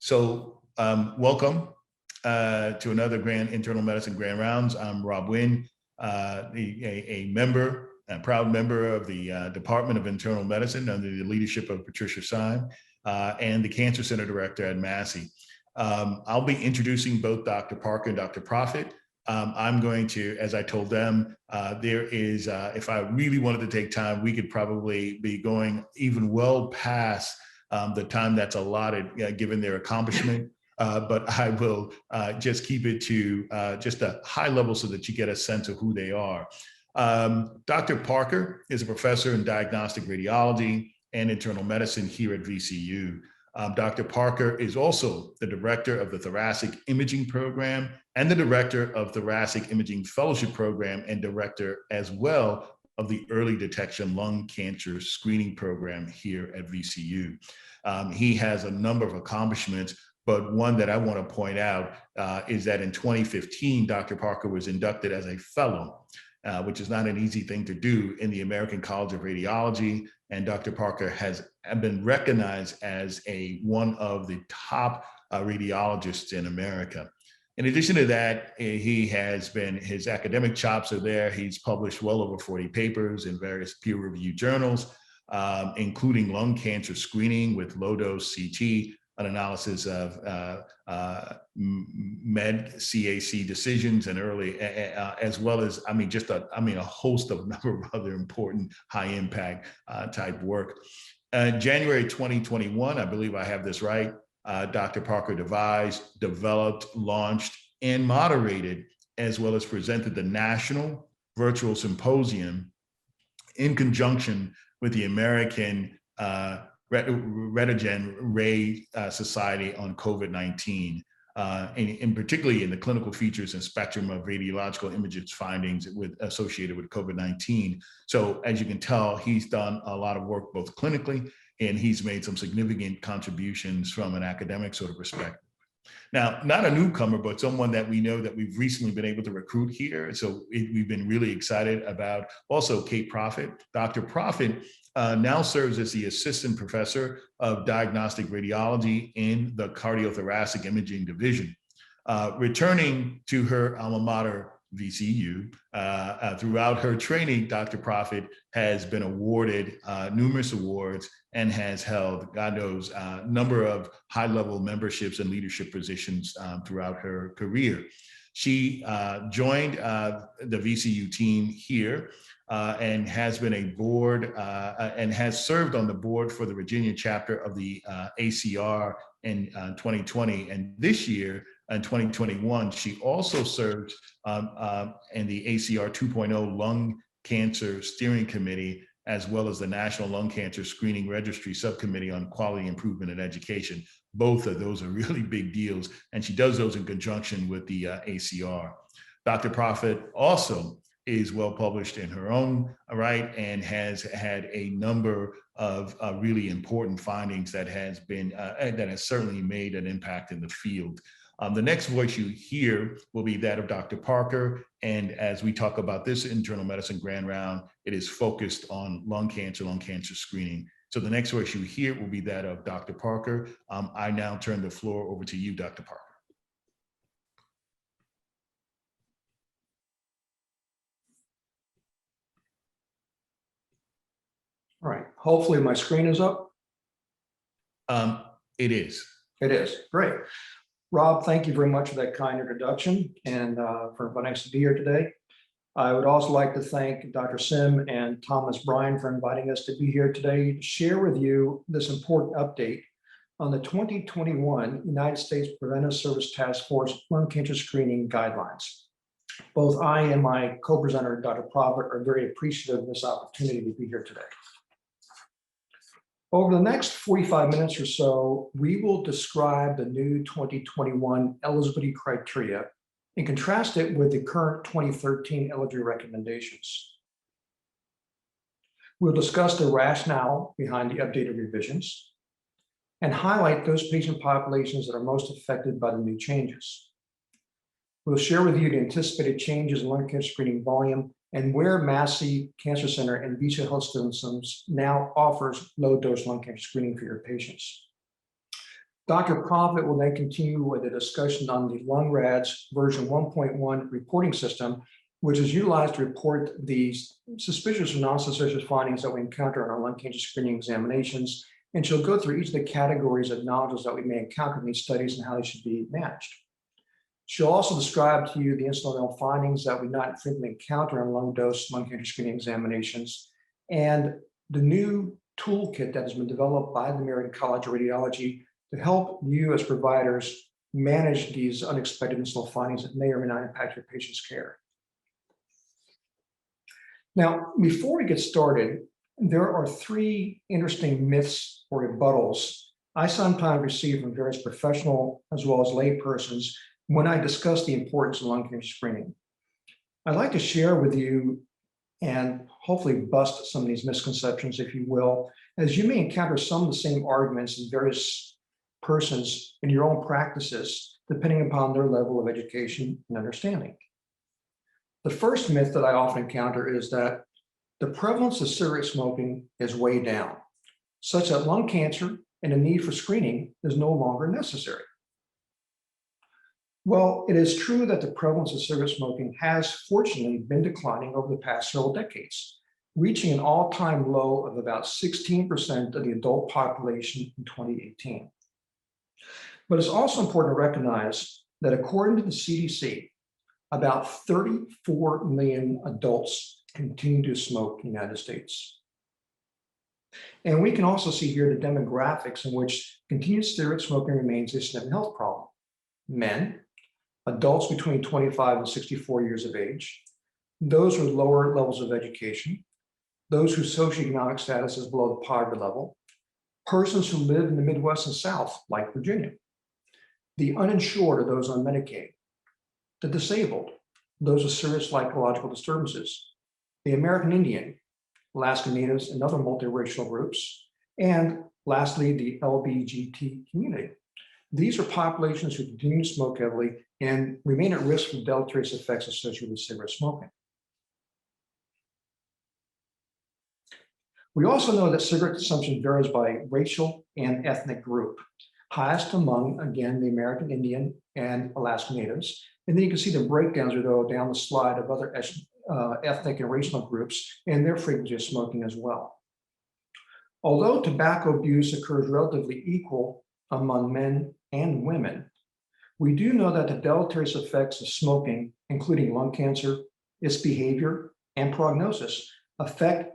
Welcome to another Internal Medicine Grand Rounds. I'm Rob Wynn, a proud member of the Department of Internal Medicine under the leadership of Patricia Syme, and the Cancer Center Director at Massey. I'll be introducing both Dr. Parker and Dr. Profit. I'm going to, as I told them, if I really wanted to take time, we could probably be going even well past the time that's allotted, given their accomplishment. But I will just keep it to just a high level so that you get a sense of who they are. Dr. Parker is a professor in diagnostic radiology and internal medicine here at VCU. Dr. Parker is also the director of the Thoracic Imaging Program and the director of Thoracic Imaging Fellowship Program and director as well of the Early Detection Lung Cancer Screening Program here at VCU. He has a number of accomplishments, but one that I want to point out is that in 2015, Dr. Parker was inducted as a fellow, which is not an easy thing to do, in the American College of Radiology. And Dr. Parker has been recognized as one of the top radiologists in America. In addition to that, his academic chops are there. He's published well over 40 papers in various peer-reviewed journals, including lung cancer screening with low-dose CT, an analysis of med-CAC decisions and early, as well as, a host of number of other important high-impact type work. January 2021, I believe I have this right, Dr. Parker devised, developed, launched, and moderated, as well as presented the National Virtual Symposium in conjunction with the American Radigen Ray Society on COVID-19, and particularly in the clinical features and spectrum of radiological images findings associated with COVID-19. So as you can tell, he's done a lot of work both clinically, and he's made some significant contributions from an academic sort of perspective. Now, not a newcomer, but someone that we know that we've recently been able to recruit here. So we've been really excited about also Kate Profit. Dr. Profit now serves as the assistant professor of diagnostic radiology in the cardiothoracic imaging division. Returning to her alma mater, VCU, throughout her training, Dr. Profit has been awarded numerous awards and has held, God knows, a number of high-level memberships and leadership positions throughout her career. She joined the VCU team here and has been a board and has served on the board for the Virginia chapter of the ACR in 2020. And this year, in 2021, she also served in the ACR 2.0 Lung Cancer Steering Committee, as well as the National Lung Cancer Screening Registry Subcommittee on Quality Improvement in Education. Both of those are really big deals, and she does those in conjunction with the ACR. Dr. Profit also is well published in her own right and has had a number of really important findings that has certainly made an impact in the field. The next voice you hear will be that of Dr. Parker. And as we talk about this internal medicine grand round, it is focused on lung cancer screening. So the next voice you hear will be that of Dr. Parker. I now turn the floor over to you, Dr. Parker. All right, hopefully my screen is up. It is. It is, great. Rob, thank you very much for that kind introduction and for inviting us to be here today. I would also like to thank Dr. Sim and Thomas Bryan for inviting us to be here today to share with you this important update on the 2021 United States Preventive Service Task Force Lung Cancer Screening Guidelines. Both I and my co-presenter, Dr. Profit, are very appreciative of this opportunity to be here today. Over the next 45 minutes or so, we will describe the new 2021 eligibility criteria and contrast it with the current 2013 eligibility recommendations. We'll discuss the rationale behind the updated revisions and highlight those patient populations that are most affected by the new changes. We'll share with you the anticipated changes in lung cancer screening volume and where Massey Cancer Center and VCU Health Systems now offers low-dose lung cancer screening for your patients. Dr. Profit will then continue with a discussion on the lung Rads version 1.1 reporting system, which is utilized to report the suspicious or non-suspicious findings that we encounter in our lung cancer screening examinations. And she'll go through each of the categories of nodules that we may encounter in these studies and how they should be managed. She'll also describe to you the incidental findings that we not frequently encounter in lung dose lung cancer screening examinations, and the new toolkit that has been developed by the American College of Radiology to help you as providers manage these unexpected incidental findings that may or may not impact your patient's care. Now, before we get started, there are three interesting myths or rebuttals I sometimes receive from various professional as well as lay persons when I discuss the importance of lung cancer screening. I'd like to share with you and hopefully bust some of these misconceptions, if you will, as you may encounter some of the same arguments in various persons in your own practices, depending upon their level of education and understanding. The first myth that I often encounter is that the prevalence of cigarette smoking is way down, such that lung cancer and the need for screening is no longer necessary. Well, it is true that the prevalence of cigarette smoking has fortunately been declining over the past several decades, reaching an all-time low of about 16% of the adult population in 2018. But it's also important to recognize that according to the CDC, about 34 million adults continue to smoke in the United States. And we can also see here the demographics in which continued cigarette smoking remains a significant health problem. Men, adults between 25 and 64 years of age, those with lower levels of education, those whose socioeconomic status is below the poverty level, persons who live in the Midwest and South, like Virginia, the uninsured or those on Medicaid, the disabled, those with serious psychological disturbances, the American Indian, Alaska Natives, and other multiracial groups, and lastly, the LGBT community. These are populations who continue to smoke heavily and remain at risk for deleterious effects associated with cigarette smoking. We also know that cigarette consumption varies by racial and ethnic group, highest among, again, the American Indian and Alaska Natives. And then you can see the breakdowns or though down the slide of other ethnic and racial groups and their frequency of smoking as well. Although tobacco abuse occurs relatively equal among men and women, we do know that the deleterious effects of smoking, including lung cancer, its behavior, and prognosis, affect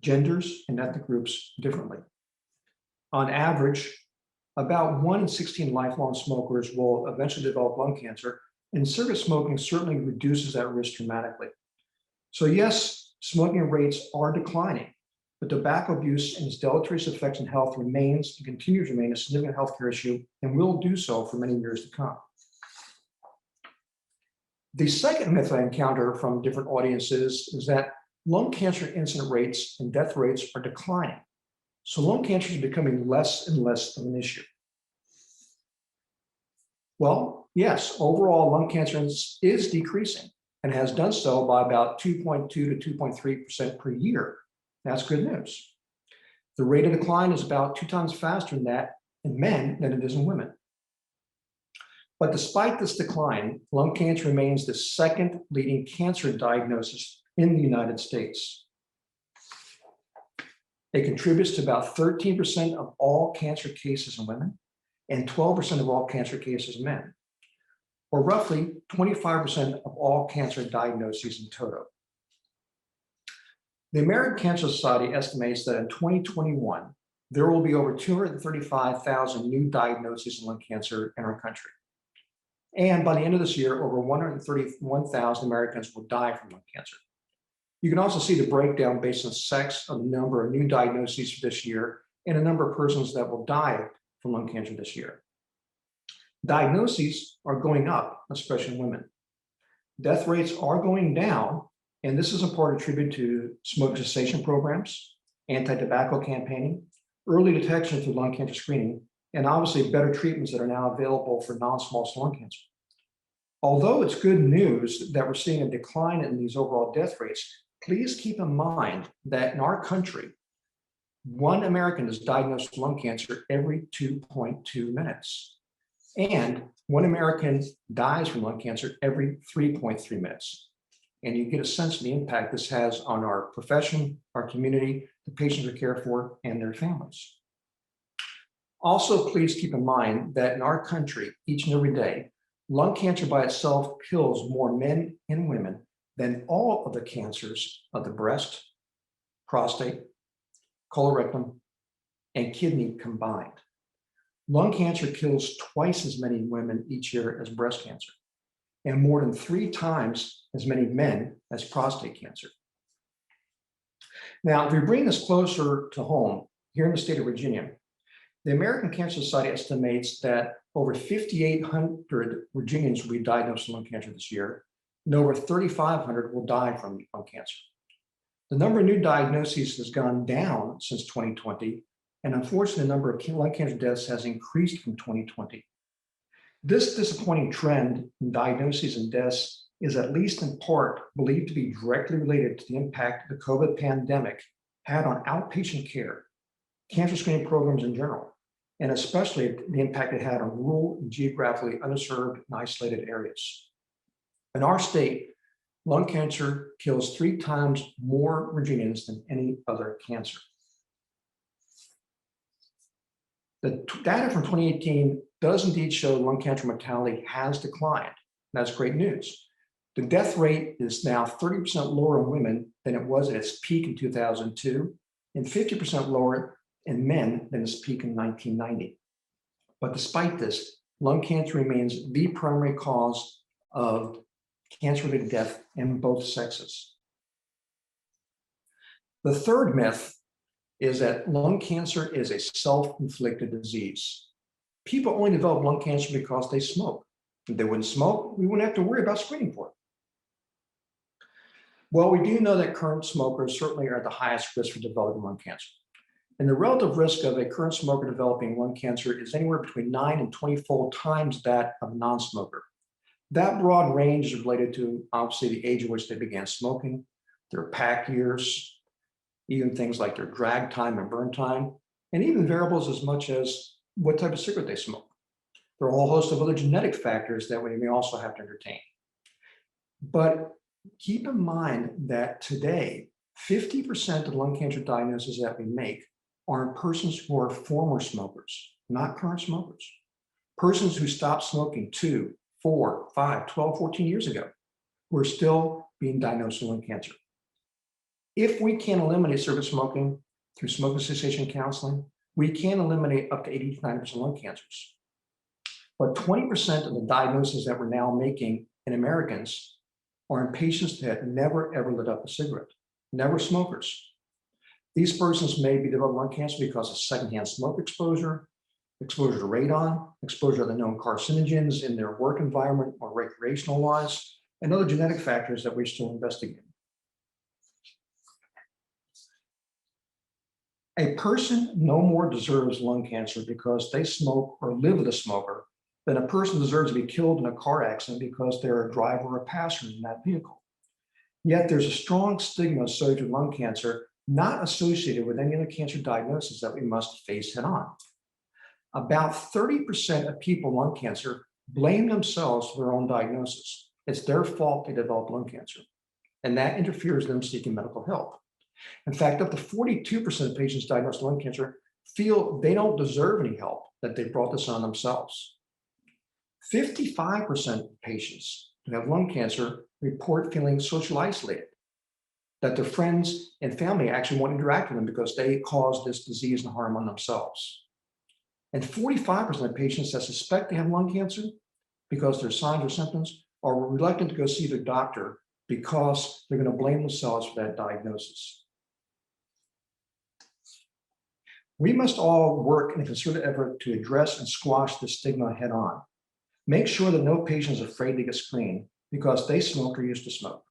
genders and ethnic groups differently. On average, about 1 in 16 lifelong smokers will eventually develop lung cancer, and cigarette smoking certainly reduces that risk dramatically. So yes, smoking rates are declining, but tobacco abuse and its deleterious effects on health remains and continues to remain a significant healthcare issue and will do so for many years to come. The second myth I encounter from different audiences is that lung cancer incident rates and death rates are declining. So lung cancer is becoming less and less of an issue. Well, yes, overall lung cancer is decreasing and has done so by about 2.2 to 2.3% per year. That's good news. The rate of decline is about 2 times faster than that in men than it is in women. But despite this decline, lung cancer remains the second leading cancer diagnosis in the United States. It contributes to about 13% of all cancer cases in women and 12% of all cancer cases in men, or roughly 25% of all cancer diagnoses in total. The American Cancer Society estimates that in 2021, there will be over 235,000 new diagnoses of lung cancer in our country. And by the end of this year, over 131,000 Americans will die from lung cancer. You can also see the breakdown based on sex of the number of new diagnoses for this year and the number of persons that will die from lung cancer this year. Diagnoses are going up, especially in women. Death rates are going down, and this is in part attributed to smoke cessation programs, anti-tobacco campaigning, early detection through lung cancer screening, and obviously better treatments that are now available for non-small cell lung cancer. Although it's good news that we're seeing a decline in these overall death rates, please keep in mind that in our country, One American is diagnosed with lung cancer every 2.2 minutes. And one American dies from lung cancer every 3.3 minutes. And you get a sense of the impact this has on our profession, our community, the patients we care for, and their families. Also, please keep in mind that in our country, each and every day, lung cancer by itself kills more men and women than all of the cancers of the breast, prostate, colorectal, and kidney combined. Lung cancer kills twice as many women each year as breast cancer, and more than 3 times as many men as prostate cancer. Now, if we bring this closer to home, here in the state of Virginia, the American Cancer Society estimates that over 5,800 Virginians will be diagnosed with lung cancer this year, and over 3,500 will die from lung cancer. The number of new diagnoses has gone down since 2020, and unfortunately, the number of lung cancer deaths has increased from 2020. This disappointing trend in diagnoses and deaths is at least in part believed to be directly related to the impact the COVID pandemic had on outpatient care, cancer screening programs in general, and especially the impact it had on rural and geographically underserved and isolated areas. In our state, lung cancer kills 3 times more Virginians than any other cancer. The data from 2018 does indeed show lung cancer mortality has declined. That's great news. The death rate is now 30% lower in women than it was at its peak in 2002, and 50% lower in men than its peak in 1990. But despite this, lung cancer remains the primary cause of cancer-related death in both sexes. The third myth is that lung cancer is a self-inflicted disease. People only develop lung cancer because they smoke. If they wouldn't smoke, we wouldn't have to worry about screening for it. Well, we do know that current smokers certainly are at the highest risk for developing lung cancer. And the relative risk of a current smoker developing lung cancer is anywhere between 9 and 20-fold times that of a non-smoker. That broad range is related to, obviously, the age at which they began smoking, their pack years, even things like their drag time and burn time, and even variables as much as what type of cigarette they smoke. There are a whole host of other genetic factors that we may also have to entertain. But keep in mind that today, 50% of lung cancer diagnoses that we make are in persons who are former smokers, not current smokers. Persons who stopped smoking 2, 4, 5, 12, 14 years ago, who are still being diagnosed with lung cancer. If we can eliminate cigarette smoking through smoking cessation counseling, we can eliminate up to 80 to 90% of lung cancers. But 20% of the diagnoses that we're now making in Americans are in patients that never ever lit up a cigarette, never smokers. These persons may be developing lung cancer because of secondhand smoke exposure, exposure to radon, exposure to the known carcinogens in their work environment or recreational wise, and other genetic factors that we're still investigating. A person no more deserves lung cancer because they smoke or live with a smoker than a person deserves to be killed in a car accident because they're a driver or a passenger in that vehicle. Yet there's a strong stigma associated with lung cancer, not associated with any other cancer diagnosis that we must face head on. About 30% of people with lung cancer blame themselves for their own diagnosis. It's their fault they developed lung cancer, and that interferes with them seeking medical help. In fact, up to 42% of patients diagnosed with lung cancer feel they don't deserve any help, that they brought this on themselves. 55% of patients who have lung cancer report feeling socially isolated, that their friends and family actually won't interact with them because they caused this disease and harm on themselves. And 45% of patients that suspect they have lung cancer because their signs or symptoms are reluctant to go see their doctor because they're going to blame themselves for that diagnosis. We must all work in a concerted effort to address and squash the stigma head on. Make sure that no patient is afraid to get screened because they smoke or used to smoke.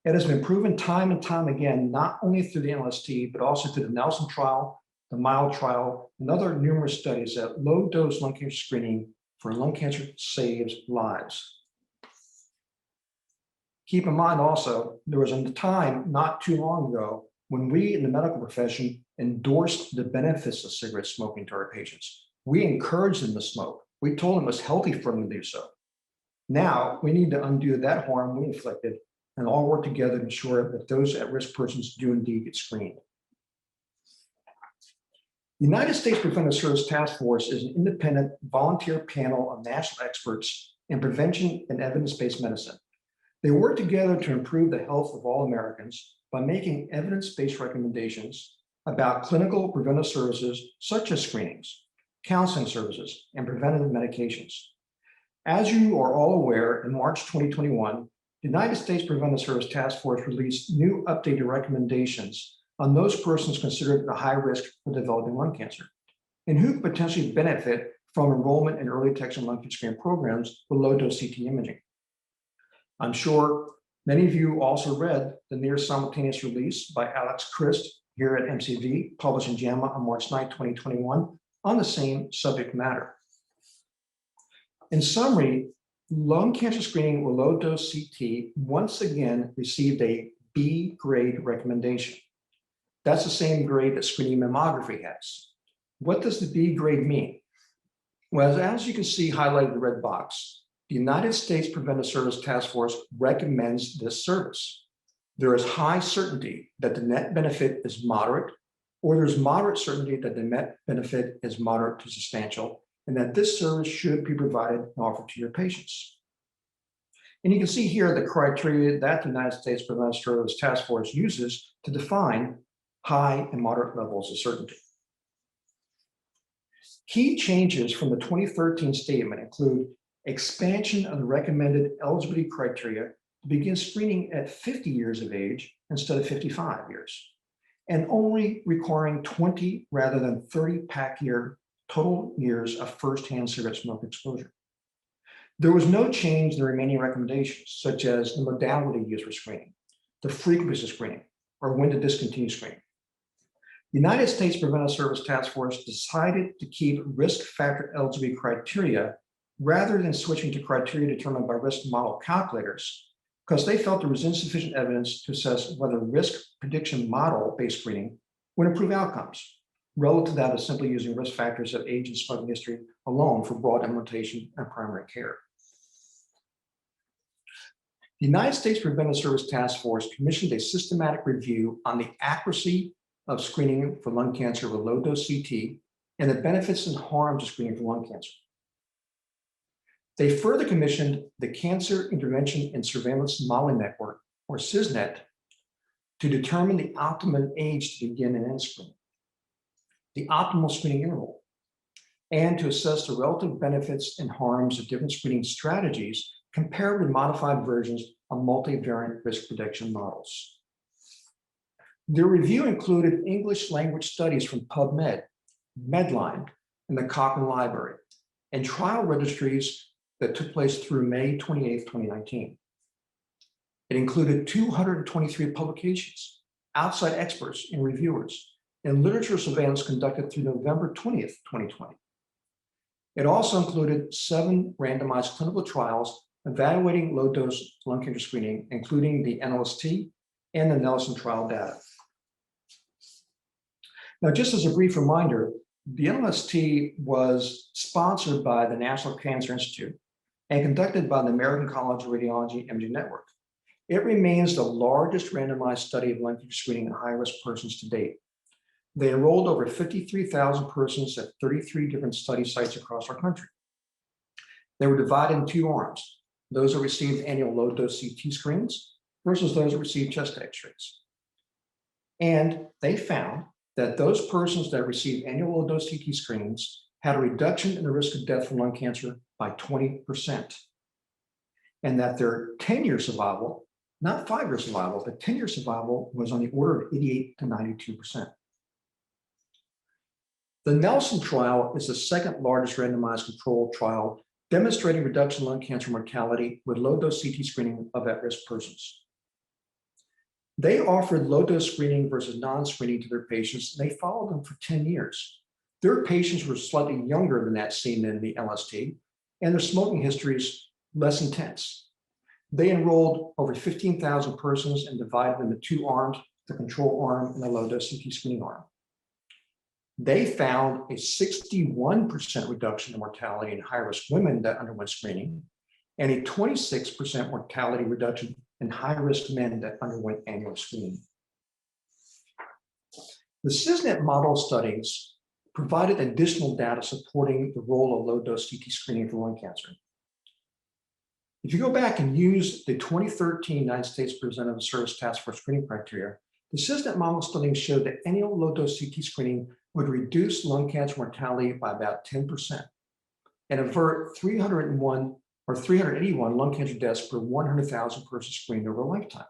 It has been proven time and time again, not only through the MLST, but also through the Nelson trial, the MILD trial, and other numerous studies that low-dose lung cancer screening for lung cancer saves lives. Keep in mind also, there was a time not too long ago when we in the medical profession endorsed the benefits of cigarette smoking to our patients. We encouraged them to smoke. We told them it was healthy for them to do so. Now we need to undo that harm we inflicted and all work together to ensure that those at-risk persons do indeed get screened. The United States Preventive Services Task Force is an independent volunteer panel of national experts in prevention and evidence-based medicine. They work together to improve the health of all Americans by making evidence-based recommendations about clinical preventive services such as screenings, counseling services, and preventative medications. As you are all aware, in March 2021, the United States Preventive Services Task Force released new updated recommendations on those persons considered at high risk for developing lung cancer and who could potentially benefit from enrollment in early detection lung cancer screening programs with low-dose CT imaging. I'm sure many of you also read the near simultaneous release by Alex Christ here at MCV, published in JAMA on March 9, 2021, on the same subject matter. In summary, lung cancer screening with low-dose CT once again received a B grade recommendation. That's the same grade that screening mammography has. What does the B grade mean? Well, as you can see highlighted in the red box, the United States Preventive Services Task Force recommends this service. There is high certainty that the net benefit is moderate, or there's moderate certainty that the net benefit is moderate to substantial, and that this service should be provided and offered to your patients. And you can see here the criteria that the United States Preventive Services Task Force uses to define high and moderate levels of certainty. Key changes from the 2013 statement include expansion of the recommended eligibility criteria to begin screening at 50 years of age instead of 55 years, and only requiring 20 rather than 30 pack year total years of firsthand cigarette smoke exposure. There was no change in the remaining recommendations, such as the modality used for screening, the frequency of screening, or when to discontinue screening. The United States Preventive Services Task Force decided to keep risk factor eligibility criteria rather than switching to criteria determined by risk model calculators, because they felt there was insufficient evidence to assess whether risk prediction model-based screening would improve outcomes, relative to that of simply using risk factors of age and smoking history alone for broad implementation and primary care. The United States Preventive Services Task Force commissioned a systematic review on the accuracy of screening for lung cancer with low-dose CT and the benefits and harms of screening for lung cancer. They further commissioned the Cancer Intervention and Surveillance Modeling Network, or CISNET, to determine the optimum age to begin and end screening, the optimal screening interval, and to assess the relative benefits and harms of different screening strategies compared with modified versions of multivariate risk prediction models. The review included English language studies from PubMed, Medline, and the Cochrane Library, and trial registries that took place through May 28, 2019. It included 223 publications, outside experts and reviewers, and literature surveillance conducted through November 20th, 2020. It also included 7 randomized clinical trials evaluating low-dose lung cancer screening, including the MLST and the Nelson trial data. Now, just as a brief reminder, the MLST was sponsored by the National Cancer Institute and conducted by the American College of Radiology Imaging Network. It remains the largest randomized study of lung cancer screening in high-risk persons to date. They enrolled over 53,000 persons at 33 different study sites across our country. They were divided in 2 arms, those that received annual low-dose CT screens versus those that received chest X-rays. And they found that those persons that received annual low-dose CT screens had a reduction in the risk of death from lung cancer by 20%, and that their 10-year survival, not 5-year survival, but 10-year survival was on the order of 88 to 92%. The Nelson trial is the second largest randomized controlled trial demonstrating reduction in lung cancer mortality with low-dose CT screening of at-risk persons. They offered low-dose screening versus non-screening to their patients, and they followed them for 10 years. Their patients were slightly younger than that seen in the LST, and their smoking history is less intense. They enrolled over 15,000 persons and divided them into 2 arms, the control arm and the low-dose CT screening arm. They found a 61% reduction in mortality in high-risk women that underwent screening and a 26% mortality reduction in high-risk men that underwent annual screening. The CISNET model studies provided additional data supporting the role of low-dose CT screening for lung cancer. If you go back and use the 2013 United States Preventive Service Task Force screening criteria, the CISNET model studies showed that annual low-dose CT screening would reduce lung cancer mortality by about 10% and avert 301 or 381 lung cancer deaths per 100,000 persons screened over a lifetime.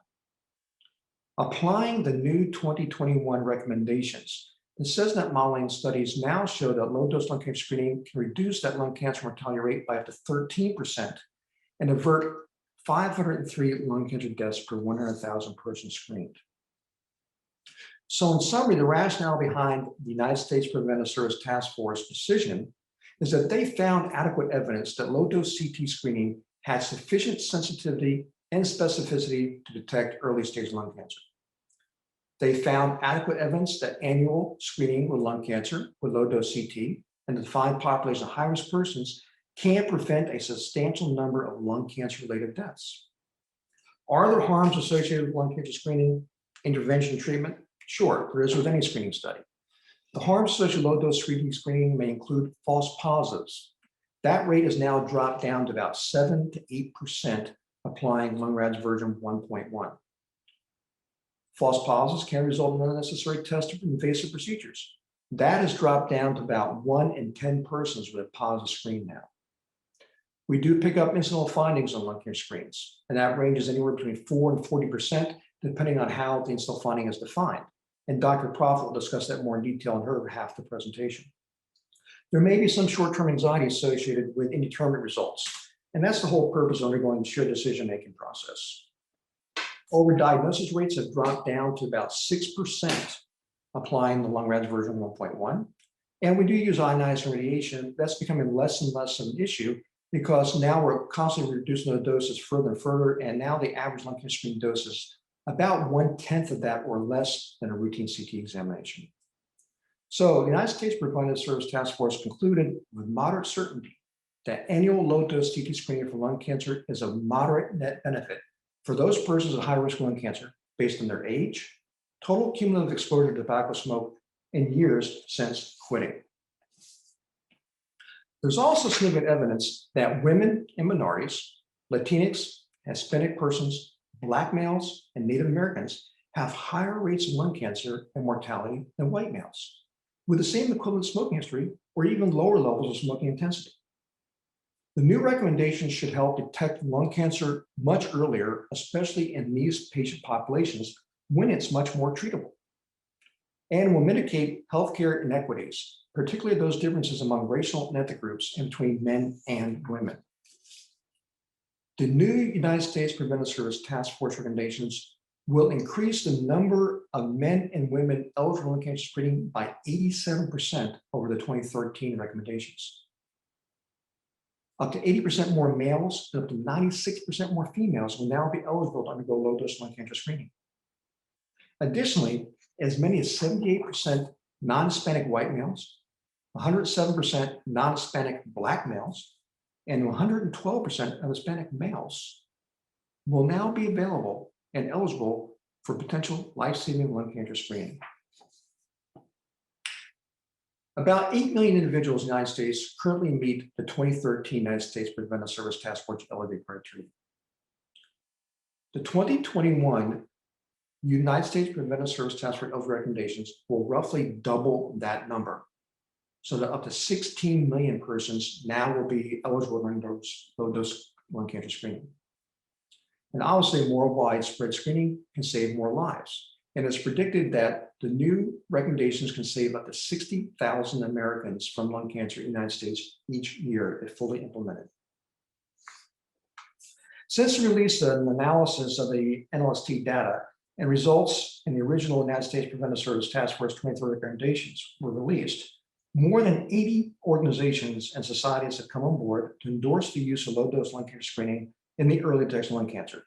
Applying the new 2021 recommendations, the CISNET modeling studies now show that low-dose lung cancer screening can reduce that lung cancer mortality rate by up to 13% and avert 503 lung cancer deaths per 100,000 persons screened. So in summary, the rationale behind the United States Preventive Service Task Force decision is that they found adequate evidence that low-dose CT screening had sufficient sensitivity and specificity to detect early-stage lung cancer. They found adequate evidence that annual screening with lung cancer with low-dose CT and the defined population of high-risk persons can prevent a substantial number of lung cancer-related deaths. Are there harms associated with lung cancer screening, intervention, and treatment? Sure, there is with any screening study. The harms associated with low-dose screening may include false positives. That rate has now dropped down to about 7 to 8% applying Rads version 1.1. False positives can result in unnecessary tests or invasive procedures. That has dropped down to about 1 in 10 persons with a positive screen now. We do pick up incidental findings on lung cancer screens, and that ranges anywhere between 4 and 40%, depending on how the incidental finding is defined. And Dr. Profit will discuss that more in detail in her half of the presentation. There may be some short-term anxiety associated with indeterminate results, and that's the whole purpose of undergoing the shared decision-making process. Overdiagnosis rates have dropped down to about 6% applying the Rads version 1.1. And we do use ionizing radiation. That's becoming less and less of an issue because now we're constantly reducing the doses further and further. And now the average lung cancer screening dose is about 1/10 of that or less than a routine CT examination. So the United States Preventive Service Task Force concluded with moderate certainty that annual low-dose CT screening for lung cancer is a moderate net benefit for those persons at high risk of lung cancer based on their age, total cumulative exposure to tobacco smoke, and years since quitting. There's also significant evidence that women and minorities, Latinx, Hispanic persons, Black males, and Native Americans have higher rates of lung cancer and mortality than white males, with the same equivalent smoking history or even lower levels of smoking intensity. The new recommendations should help detect lung cancer much earlier, especially in these patient populations when it's much more treatable, and will mitigate healthcare inequities, particularly those differences among racial and ethnic groups and between men and women. The new United States Preventive Service Task Force recommendations will increase the number of men and women eligible for lung cancer screening by 87% over the 2013 recommendations. Up to 80% more males and up to 96% more females will now be eligible to undergo low-dose lung cancer screening. Additionally, as many as 78% non-Hispanic white males, 107% non-Hispanic Black males, and 112% of Hispanic males will now be available and eligible for potential life-saving lung cancer screening. About 8 million individuals in the United States currently meet the 2013 United States Preventive Service Task Force eligibility criteria. The 2021 United States Preventive Service Task Force eligibility recommendations will roughly double that number, so that up to 16 million persons now will be eligible to low-dose lung cancer screening. And obviously, more widespread screening can save more lives. And it's predicted that the new recommendations can save up to 60,000 Americans from lung cancer in the United States each year if fully implemented. Since the release of an analysis of the MLST data and results in the original United States Preventive Service Task Force 23 recommendations were released, more than 80 organizations and societies have come on board to endorse the use of low-dose lung cancer screening in the early detection of lung cancer.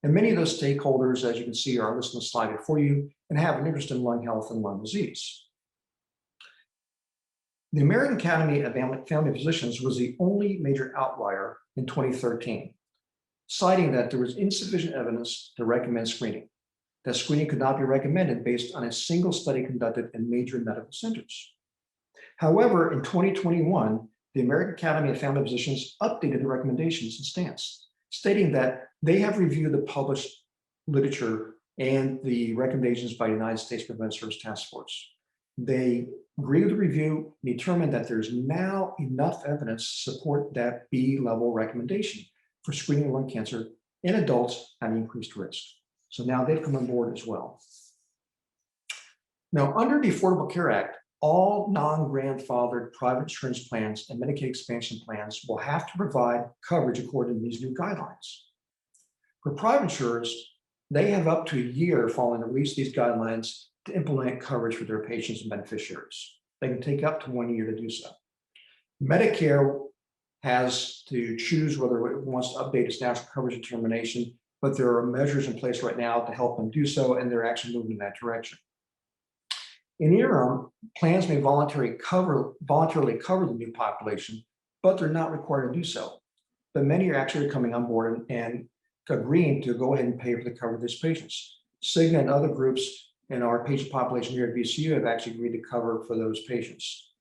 And many of those stakeholders, as you can see, are listed on the slide before you and have an interest in lung health and lung disease. The American Academy of Family Physicians was the only major outlier in 2013, citing that there was insufficient evidence to recommend screening, that screening could not be recommended based on a single study conducted in major medical centers. However, in 2021, the American Academy of Family Physicians updated the recommendations and stance, stating that they have reviewed the published literature and the recommendations by the United States Preventive Services Task Force. They agree with the review and determined that there's now enough evidence to support that B-level recommendation for screening lung cancer in adults at increased risk. So now they've come on board as well. Now, under the Affordable Care Act, all non-grandfathered private insurance plans and Medicaid expansion plans will have to provide coverage according to these new guidelines. For private insurers, they have up to a year following the release of these guidelines to implement coverage for their patients and beneficiaries. They can take up to 1 year to do so. Medicare has to choose whether it wants to update its national coverage determination, but there are measures in place right now to help them do so, and they're actually moving in that direction. In the interim, plans may voluntarily cover the new population, but they're not required to do so. But many are actually coming on board and agreeing to go ahead and pay for the cover of these patients. Cigna and other groups in our patient population here at VCU have actually agreed to cover for those patients.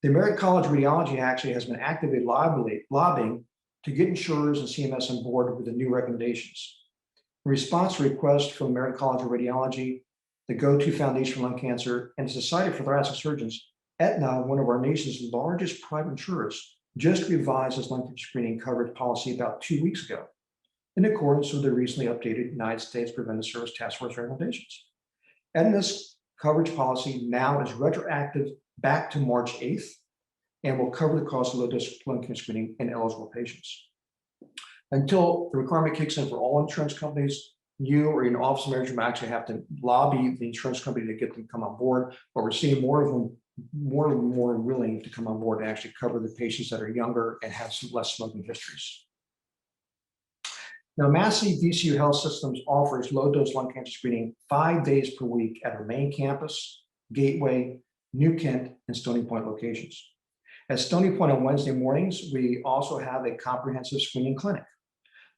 The American College of Radiology actually has been actively lobbying to get insurers and CMS on board with the new recommendations. In response to requests from the American College of Radiology, the Go-To Foundation for Lung Cancer, and the Society for Thoracic Surgeons, Aetna, one of our nation's largest private insurers, just revised its lung cancer screening coverage policy about 2 weeks ago, in accordance with the recently updated United States Preventive Services Task Force recommendations. Aetna's coverage policy now is retroactive back to March 8th and will cover the cost of low-dose lung cancer screening in eligible patients. Until the requirement kicks in for all insurance companies, you or your office manager may actually have to lobby the insurance company to get them to come on board, but we're seeing more of them more and more willing to come on board and actually cover the patients that are younger and have some less smoking histories. Now, Massey VCU Health Systems offers low-dose lung cancer screening 5 days per week at our main campus, Gateway, New Kent, and Stony Point locations. At Stony Point on Wednesday mornings, we also have a comprehensive screening clinic.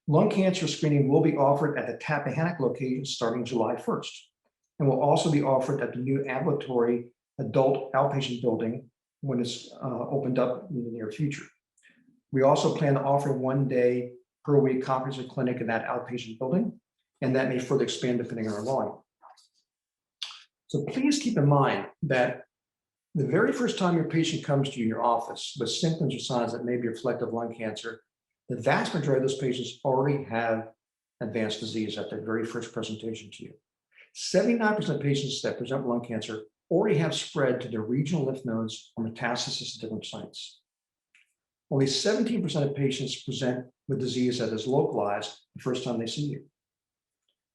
Lung cancer screening will be offered at the Tappahannock location starting July 1st, and will also be offered at the new ambulatory adult outpatient building when it's opened up in the near future. We also plan to offer 1 day per week comprehensive clinic in that outpatient building, and that may further expand depending on our volume. So please keep in mind that the very first time your patient comes to you in your office with symptoms or signs that may be reflective of lung cancer, the vast majority of those patients already have advanced disease at their very first presentation to you. 79% of patients that present with lung cancer already have spread to their regional lymph nodes or metastasis at different sites. Only 17% of patients present with disease that is localized the first time they see you.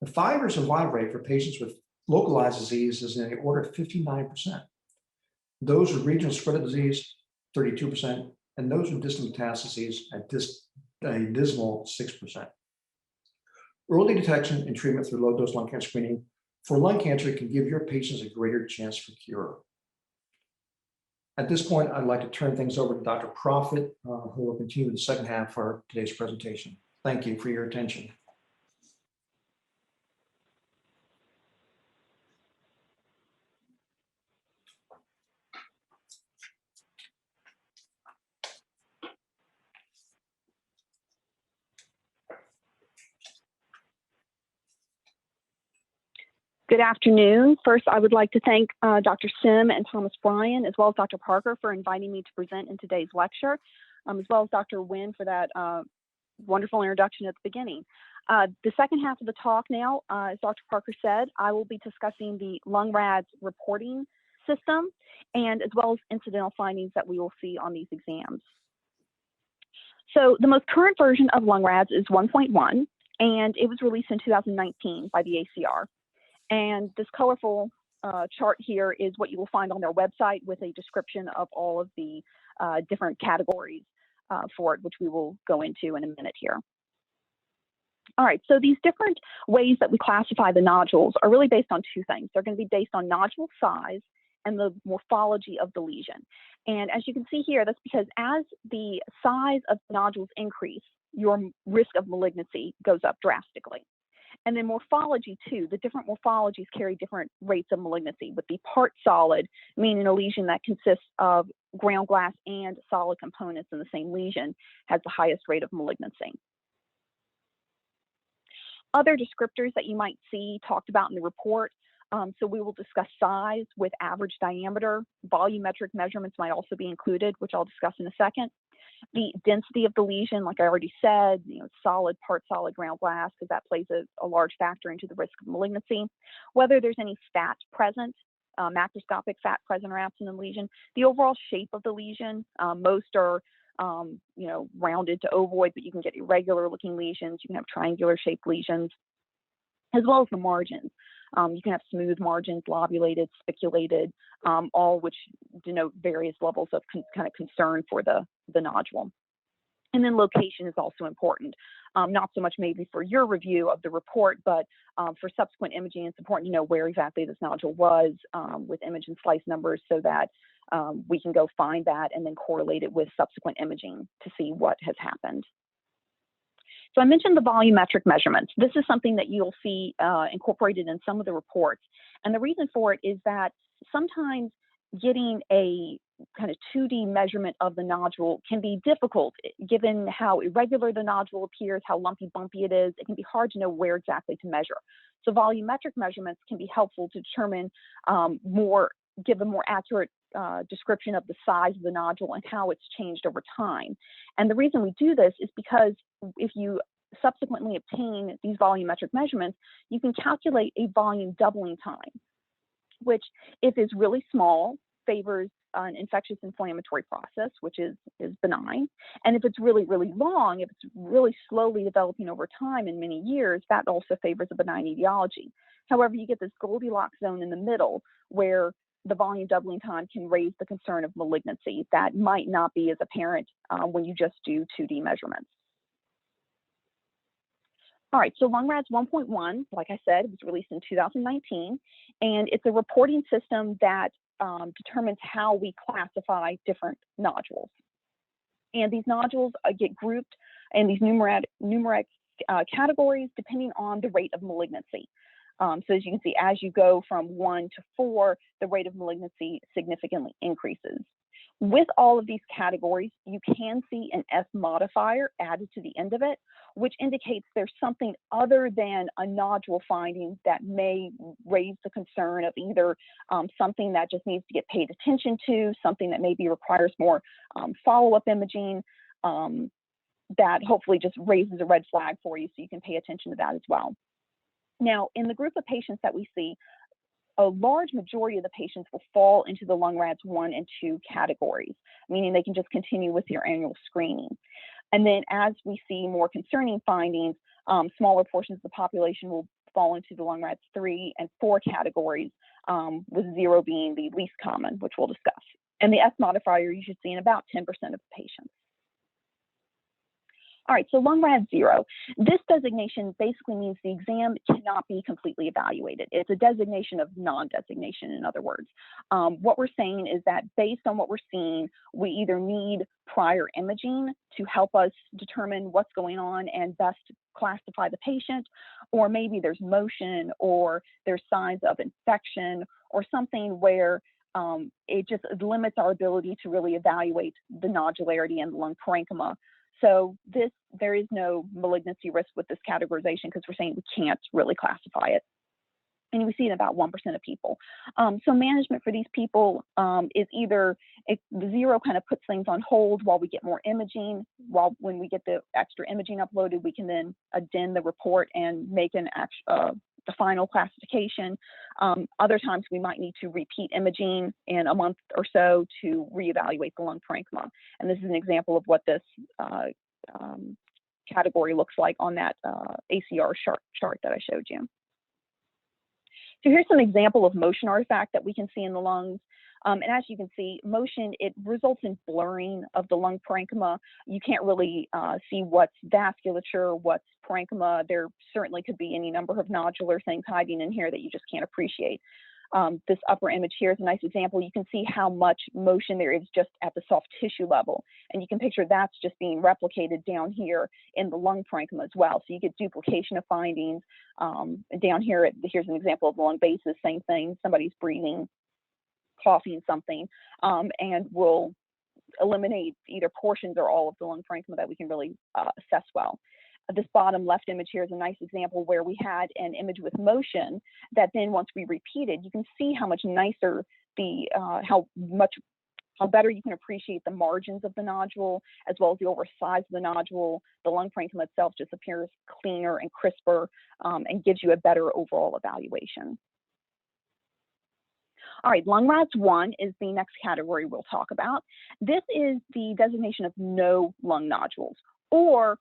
The 5-year survival rate for patients with localized disease is in the order of 59%. Those with regional spread of disease, 32%, and those with distant metastases at a dismal 6%. Early detection and treatment through low-dose lung cancer screening for lung cancer can give your patients a greater chance for cure. At this point, I'd like to turn things over to Dr. Profit, who will continue the second half for today's presentation. Thank you for your attention. Good afternoon. First, I would like to thank Dr. Sim and Thomas Bryan, as well as Dr. Parker, for inviting me to present in today's lecture, as well as Dr. Nguyen for that wonderful introduction at the beginning. The second half of the talk now, as Dr. Parker said, I will be discussing the lung Rads reporting system, and as well as incidental findings that we will see on these exams. So the most current version of lung Rads is 1.1, and it was released in 2019 by the ACR. And this colorful chart here is what you will find on their website with a description of all of the different categories for it, which we will go into in a minute here. All right, so these different ways that we classify the nodules are really based on two things. They're going to be based on nodule size and the morphology of the lesion. And as you can see here, that's because as the size of nodules increase, your risk of malignancy goes up drastically. And then morphology too, the different morphologies carry different rates of malignancy, with the part solid, meaning a lesion that consists of ground glass and solid components in the same lesion, has the highest rate of malignancy. Other descriptors that you might see talked about in the report. So we will discuss size with average diameter. Volumetric measurements might also be included, which I'll discuss in a second. The density of the lesion, like I already said, solid, part solid ground glass, because that plays a large factor into the risk of malignancy. Whether there's any fat present, macroscopic fat present or absent in the lesion. The overall shape of the lesion, most are rounded to ovoid, but you can get irregular looking lesions. You can have triangular shaped lesions, as well as the margins. You can have smooth margins, lobulated, spiculated, all which denote various levels of kind of concern for the nodule. And then location is also important, not so much maybe for your review of the report, but for subsequent imaging, it's important to know where exactly this nodule was with image and slice numbers, so that we can go find that and then correlate it with subsequent imaging to see what has happened. So I mentioned the volumetric measurements. This is something that you'll see incorporated in some of the reports. And the reason for it is that sometimes getting a kind of 2D measurement of the nodule can be difficult, given how irregular the nodule appears, how lumpy bumpy it is. It can be hard to know where exactly to measure. So volumetric measurements can be helpful to determine give a more accurate description of the size of the nodule and how it's changed over time. And the reason we do this is because if you subsequently obtain these volumetric measurements, you can calculate a volume doubling time, which, if it's really small, favors an infectious inflammatory process, which is benign. And if it's really, really long, if it's really slowly developing over time in many years, that also favors a benign etiology. However, you get this Goldilocks zone in the middle where the volume doubling time can raise the concern of malignancy that might not be as apparent when you just do 2D measurements. All right, so LungRads 1.1, like I said, was released in 2019, and it's a reporting system that determines how we classify different nodules. And these nodules get grouped in these numeric categories depending on the rate of malignancy. So as you can see, as you go from 1 to 4, the rate of malignancy significantly increases. With all of these categories, you can see an F modifier added to the end of it, which indicates there's something other than a nodule finding that may raise the concern of either something that just needs to get paid attention to, something that maybe requires more follow-up imaging, that hopefully just raises a red flag for you, so you can pay attention to that as well. Now, in the group of patients that we see, a large majority of the patients will fall into the LungRads 1 and 2 categories, meaning they can just continue with your annual screening. And then as we see more concerning findings, smaller portions of the population will fall into the LungRads 3 and 4 categories, with 0 being the least common, which we'll discuss. And the F modifier you should see in about 10% of patients. All right, so LungRads 0. This designation basically means the exam cannot be completely evaluated. It's a designation of non-designation, in other words. What we're saying is that based on what we're seeing, we either need prior imaging to help us determine what's going on and best classify the patient, or maybe there's motion, or there's signs of infection, or something where it just limits our ability to really evaluate the nodularity and the lung parenchyma. So there is no malignancy risk with this categorization because we're saying we can't really classify it. And we see it in about 1% of people. So management for these people is either the 0 kind of puts things on hold while we get more imaging. When we get the extra imaging uploaded, we can then addend the report and make the final classification. Other times we might need to repeat imaging in a month or so to reevaluate the lung parenchyma. And this is an example of what this category looks like on that ACR chart that I showed you. So here's some example of motion artifact that we can see in the lungs. And as you can see, motion, it results in blurring of the lung parenchyma. You can't really see what's vasculature, what's parenchyma. There certainly could be any number of nodular things hiding in here that you just can't appreciate. This upper image here is a nice example. You can see how much motion there is just at the soft tissue level. And you can picture that's just being replicated down here in the lung parenchyma as well. So you get duplication of findings. Down here, here's an example of the lung basis, same thing. Somebody's breathing, coughing something, and we'll eliminate either portions or all of the lung parenchyma that we can really assess well. This bottom left image here is a nice example where we had an image with motion that then once we repeated, you can see how much nicer the, how better you can appreciate the margins of the nodule, as well as the overall size of the nodule. The lung parenchyma itself just appears cleaner and crisper and gives you a better overall evaluation. All right, lung Rads 1 is the next category we'll talk about. This is the designation of no lung nodules, or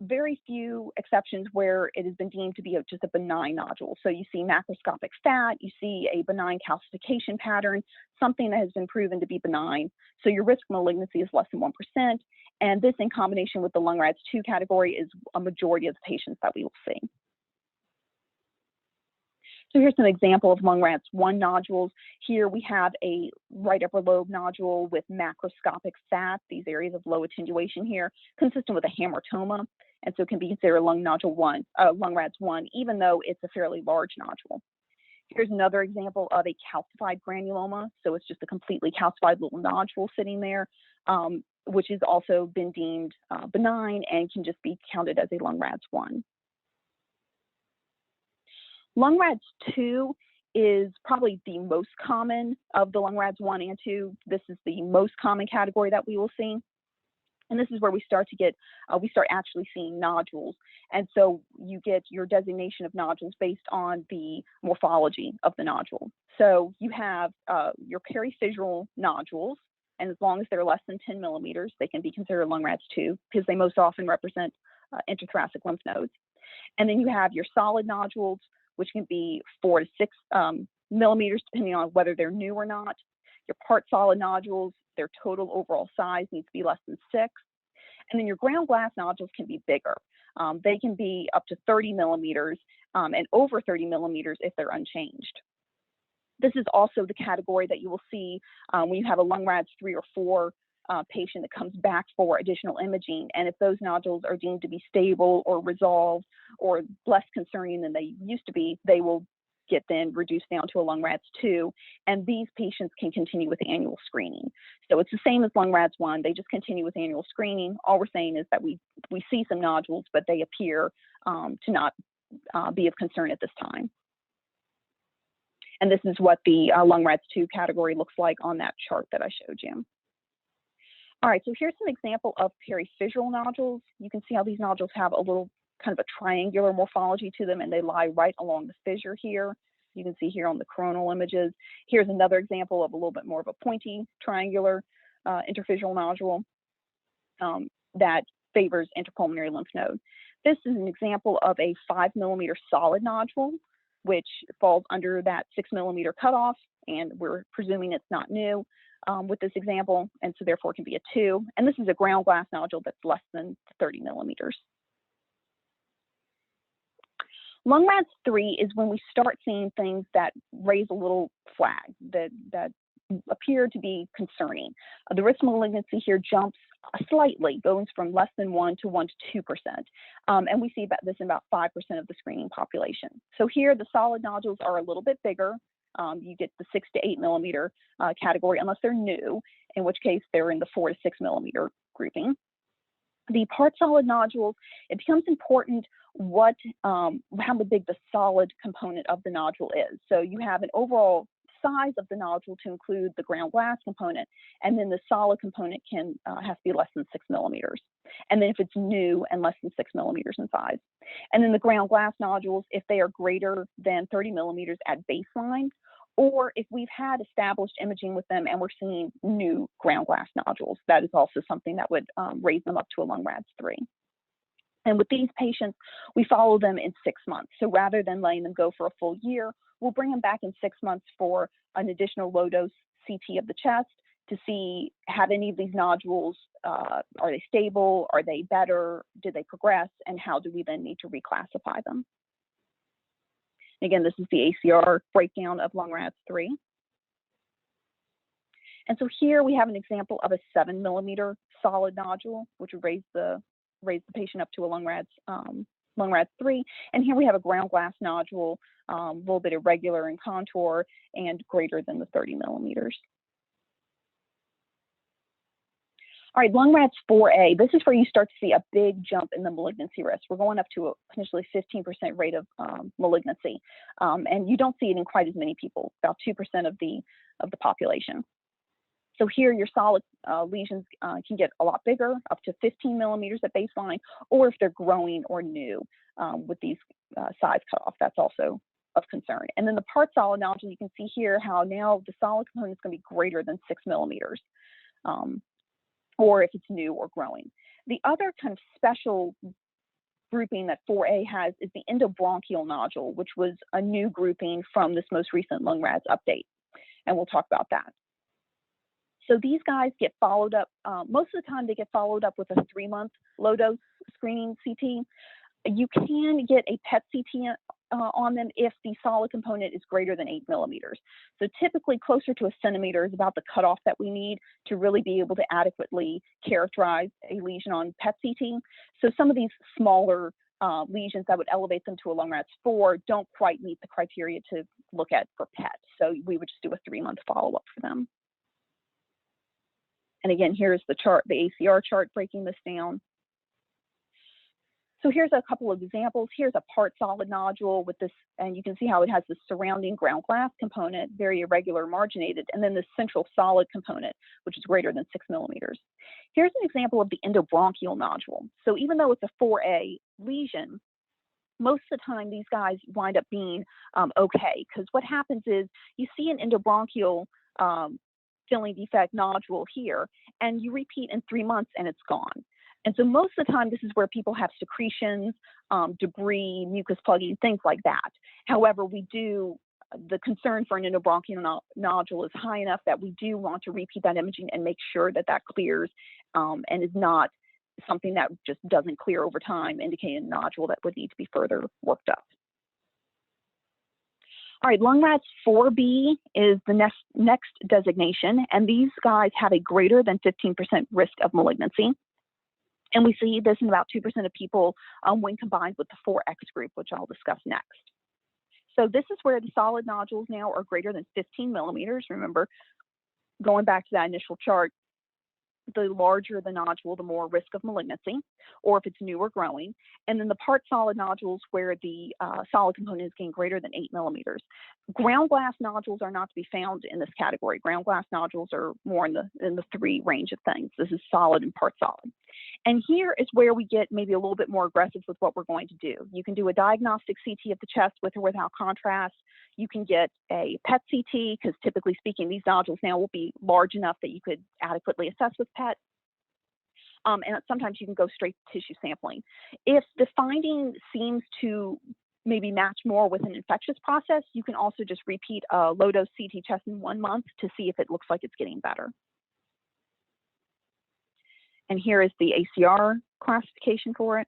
very few exceptions where it has been deemed to be just a benign nodule. So you see macroscopic fat, you see a benign calcification pattern, something that has been proven to be benign. So your risk of malignancy is less than 1%. And this in combination with the lung Rads 2 category is a majority of the patients that we will see. So here's an example of lung Rads 1 nodules. Here we have a right upper lobe nodule with macroscopic fat, these areas of low attenuation here, consistent with a hamartoma, and so it can be considered lung Rads 1, even though it's a fairly large nodule. Here's another example of a calcified granuloma. So it's just a completely calcified little nodule sitting there, which has also been deemed benign and can just be counted as a lung Rads 1. Lung Rads 2 is probably the most common of the lung Rads 1 and 2. This is the most common category that we will see. And this is where we start to get, we start actually seeing nodules. And so you get your designation of nodules based on the morphology of the nodule. So you have your periphyseal nodules, and as long as they're less than 10 millimeters, they can be considered lung Rads 2 because they most often represent intrathoracic lymph nodes. And then you have your solid nodules, which can be 4 to 6 millimeters, depending on whether they're new or not. Your part solid nodules, their total overall size needs to be less than 6. And then your ground glass nodules can be bigger. They can be up to 30 millimeters and over 30 millimeters if they're unchanged. This is also the category that you will see when you have a lung Rads 3 or 4 patient that comes back for additional imaging. And if those nodules are deemed to be stable or resolved or less concerning than they used to be, they will get then reduced down to a lung Rads 2. And these patients can continue with annual screening. So it's the same as lung Rads 1. They just continue with annual screening. All we're saying is that we see some nodules, but they appear to not be of concern at this time. And this is what the lung Rads 2 category looks like on that chart that I showed you. All right, so here's some example of periphyseal nodules. You can see how these nodules have a little kind of a triangular morphology to them, and they lie right along the fissure here. You can see here on the coronal images. Here's another example of a little bit more of a pointy triangular interphyseal nodule that favors interpulmonary lymph node. This is an example of a 5 millimeter solid nodule, which falls under that 6 millimeter cutoff, and we're presuming it's not new with this example, and so therefore it can be a 2. And this is a ground glass nodule that's less than 30 millimeters. Lung Rads 3 is when we start seeing things that raise a little flag, that appear to be concerning. The risk of malignancy here jumps slightly, goes from less than 1 to 1 to 2%. And we see this in about 5% of the screening population. So here the solid nodules are a little bit bigger. You get the 6 to 8 millimeter category unless they're new, in which case they're in the 4 to 6 millimeter grouping. The part solid nodules, it becomes important how big the solid component of the nodule is. So you have an overall size of the nodule to include the ground glass component, and then the solid component can have to be less than 6 millimeters. And then if it's new and less than 6 millimeters in size. And then the ground glass nodules, if they are greater than 30 millimeters at baseline, or if we've had established imaging with them and we're seeing new ground glass nodules, that is also something that would raise them up to a lung Rads 3. And with these patients, we follow them in 6 months. So rather than letting them go for a full year, we'll bring them back in 6 months for an additional low dose CT of the chest to see, have any of these nodules, are they stable? Are they better? Did they progress? And how do we then need to reclassify them? Again, this is the ACR breakdown of lung Rads 3. And so here we have an example of a 7 millimeter solid nodule, which would raise the patient up to a lung Rads 3. And here we have a ground glass nodule, a little bit irregular in contour and greater than the 30 millimeters. All right, lung Rads 4A, this is where you start to see a big jump in the malignancy risk. We're going up to a potentially 15% rate of malignancy. And you don't see it in quite as many people, about 2% of the population. So here your solid lesions can get a lot bigger, up to 15 millimeters at baseline, or if they're growing or new with these size cutoff, that's also of concern. And then the part solid nodule, you can see here how now the solid component is going to be greater than 6 millimeters, or if it's new or growing. The other kind of special grouping that 4A has is the endobronchial nodule, which was a new grouping from this most recent lung Rads update. And we'll talk about that. So these guys get followed up, most of the time they get followed up with a 3-month low dose screening CT. You can get a PET CT on them if the solid component is greater than 8 millimeters. So typically closer to a centimeter is about the cutoff that we need to really be able to adequately characterize a lesion on PET CT. So some of these smaller lesions that would elevate them to a lung Rads 4 don't quite meet the criteria to look at for PET. So we would just do a 3-month follow-up for them. And again, here's the chart, the ACR chart breaking this down. So here's a couple of examples. Here's a part solid nodule with this, and you can see how it has the surrounding ground glass component, very irregular marginated, and then the central solid component, which is greater than 6 millimeters. Here's an example of the endobronchial nodule. So even though it's a 4A lesion, most of the time these guys wind up being okay, because what happens is you see an endobronchial filling defect nodule here, and you repeat in 3 months and it's gone. And so most of the time, this is where people have secretions, debris, mucus plugging, things like that. However, the concern for an endobronchial nodule is high enough that we do want to repeat that imaging and make sure that that clears and is not something that just doesn't clear over time, indicating a nodule that would need to be further worked up. All right, lung Rads 4B is the next designation, and these guys have a greater than 15% risk of malignancy. And we see this in about 2% of people when combined with the 4X group, which I'll discuss next. So this is where the solid nodules now are greater than 15 millimeters. Remember, going back to that initial chart, the larger the nodule, the more risk of malignancy, or if it's new or growing. And then the part solid nodules where the solid component is getting greater than 8 millimeters. Ground glass nodules are not to be found in this category. Ground glass nodules are more in the 3 range of things. This is solid and part solid. And here is where we get maybe a little bit more aggressive with what we're going to do. You can do a diagnostic CT of the chest with or without contrast. You can get a PET CT, because typically speaking, these nodules now will be large enough that you could adequately assess with PET. And sometimes you can go straight to tissue sampling. If the finding seems to maybe match more with an infectious process, you can also just repeat a low-dose CT chest in 1 month to see if it looks like it's getting better. And here is the ACR classification for it.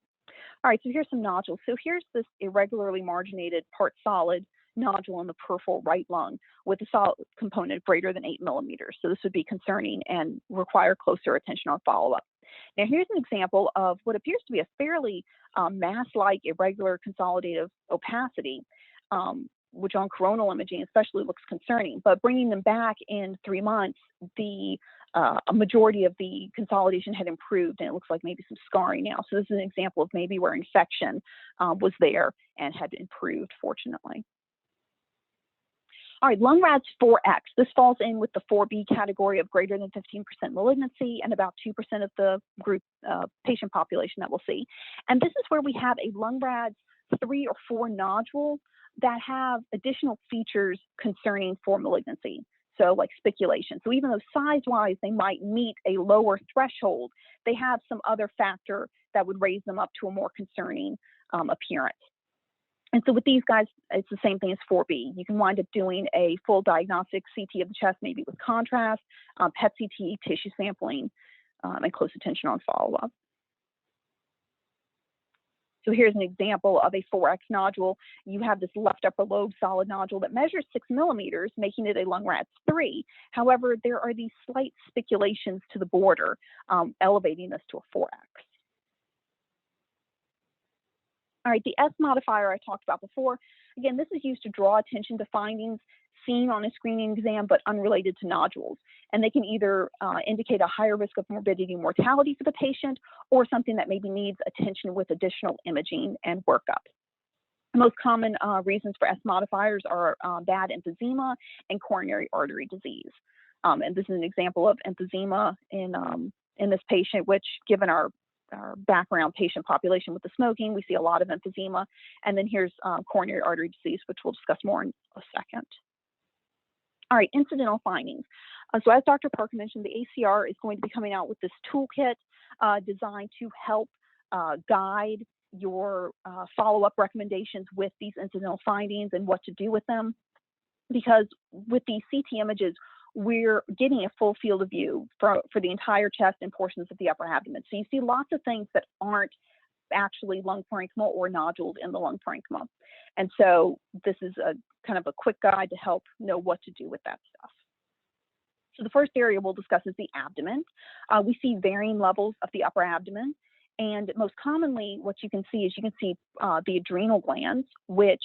All right, so here's some nodules. So here's this irregularly marginated part solid nodule in the peripheral right lung with a solid component greater than 8 millimeters. So this would be concerning and require closer attention on follow-up. Now here's an example of what appears to be a fairly mass-like irregular consolidative opacity, which on coronal imaging especially looks concerning. But bringing them back in 3 months, a majority of the consolidation had improved, and it looks like maybe some scarring now. So this is an example of maybe where infection was there and had improved, fortunately. All right, lung Rads 4X. This falls in with the 4B category of greater than 15% malignancy and about 2% of the group patient population that we'll see. And this is where we have a lung Rads 3 or 4 nodule that have additional features concerning for malignancy. So like spiculation. So even though size-wise they might meet a lower threshold, they have some other factor that would raise them up to a more concerning appearance. And so with these guys, it's the same thing as 4B. You can wind up doing a full diagnostic CT of the chest, maybe with contrast, PET CT, tissue sampling, and close attention on follow-up. So here's an example of a 4X nodule. You have this left upper lobe solid nodule that measures 6 millimeters, making it a lung Rads 3. However, there are these slight spiculations to the border, elevating this to a 4X. All right, the S modifier I talked about before. Again, this is used to draw attention to findings seen on a screening exam, but unrelated to nodules. And they can either indicate a higher risk of morbidity and mortality for the patient, or something that maybe needs attention with additional imaging and workup. The most common reasons for S modifiers are bad emphysema and coronary artery disease. And this is an example of emphysema in this patient, which, given our background patient population with the smoking, we see a lot of emphysema. And then here's coronary artery disease, which we'll discuss more in a second. All right, incidental findings. So as Dr. Parker mentioned, the ACR is going to be coming out with this toolkit designed to help guide your follow-up recommendations with these incidental findings and what to do with them. Because with these CT images, we're getting a full field of view for the entire chest and portions of the upper abdomen. So you see lots of things that aren't actually lung parenchyma or nodules in the lung parenchyma. And so this is a kind of a quick guide to help know what to do with that stuff. So the first area we'll discuss is the abdomen. We see varying levels of the upper abdomen. And most commonly, what you can see is the adrenal glands, which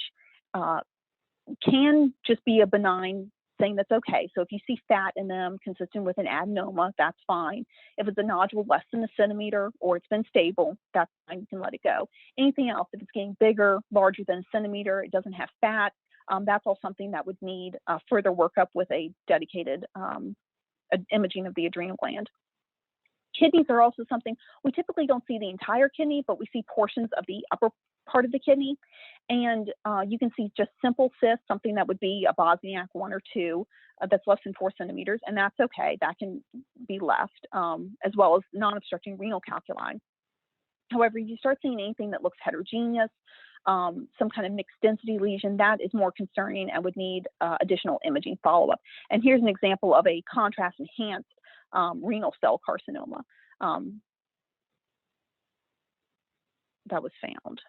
can just be a benign thing that's okay. So if you see fat in them consistent with an adenoma, that's fine. If it's a nodule less than a centimeter or it's been stable, that's fine, you can let it go. Anything else, if it's getting bigger, larger than a centimeter, it doesn't have fat, that's all something that would need further workup with a dedicated imaging of the adrenal gland. Kidneys are also something, we typically don't see the entire kidney, but we see portions of the upper part of the kidney. And you can see just simple cysts, something that would be a Bosniak 1 or 2 that's less than 4 centimeters, and that's okay. That can be left, as well as non-obstructing renal calculi. However, you start seeing anything that looks heterogeneous, some kind of mixed density lesion, that is more concerning and would need additional imaging follow-up. And here's an example of a contrast-enhanced renal cell carcinoma that was found.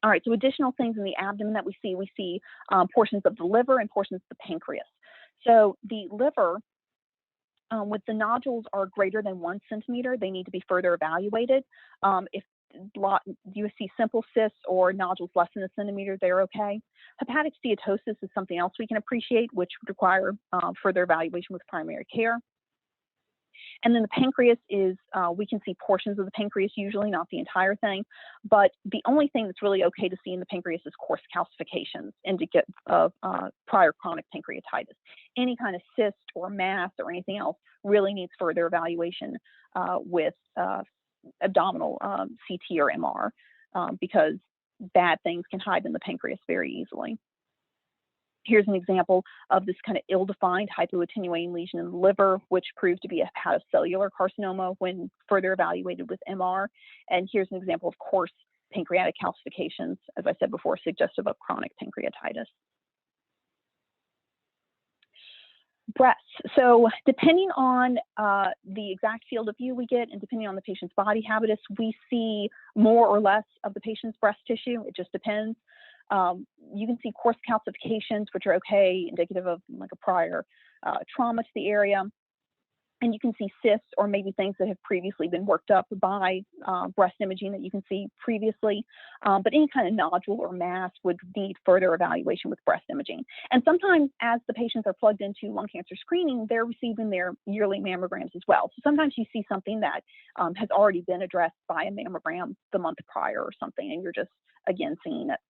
All right, so additional things in the abdomen that we see portions of the liver and portions of the pancreas. So the liver, with the nodules are greater than 1 centimeter, they need to be further evaluated. If you see simple cysts or nodules less than a centimeter, they're okay. Hepatic steatosis is something else we can appreciate, which would require further evaluation with primary care. And then the pancreas is, we can see portions of the pancreas, usually not the entire thing, but the only thing that's really okay to see in the pancreas is coarse calcifications, indicative of prior chronic pancreatitis. Any kind of cyst or mass or anything else really needs further evaluation with abdominal CT or MR, because bad things can hide in the pancreas very easily. Here's an example of this kind of ill-defined hypoattenuating lesion in the liver, which proved to be a hepatocellular carcinoma when further evaluated with MR. And here's an example of coarse pancreatic calcifications, as I said before, suggestive of chronic pancreatitis. Breasts. So depending on the exact field of view we get and depending on the patient's body habitus, we see more or less of the patient's breast tissue. It just depends. You can see coarse calcifications, which are okay, indicative of like a prior trauma to the area. And you can see cysts or maybe things that have previously been worked up by breast imaging that you can see previously. But any kind of nodule or mass would need further evaluation with breast imaging. And sometimes as the patients are plugged into lung cancer screening, they're receiving their yearly mammograms as well. So sometimes you see something that has already been addressed by a mammogram the month prior or something, and you're just, again, seeing it.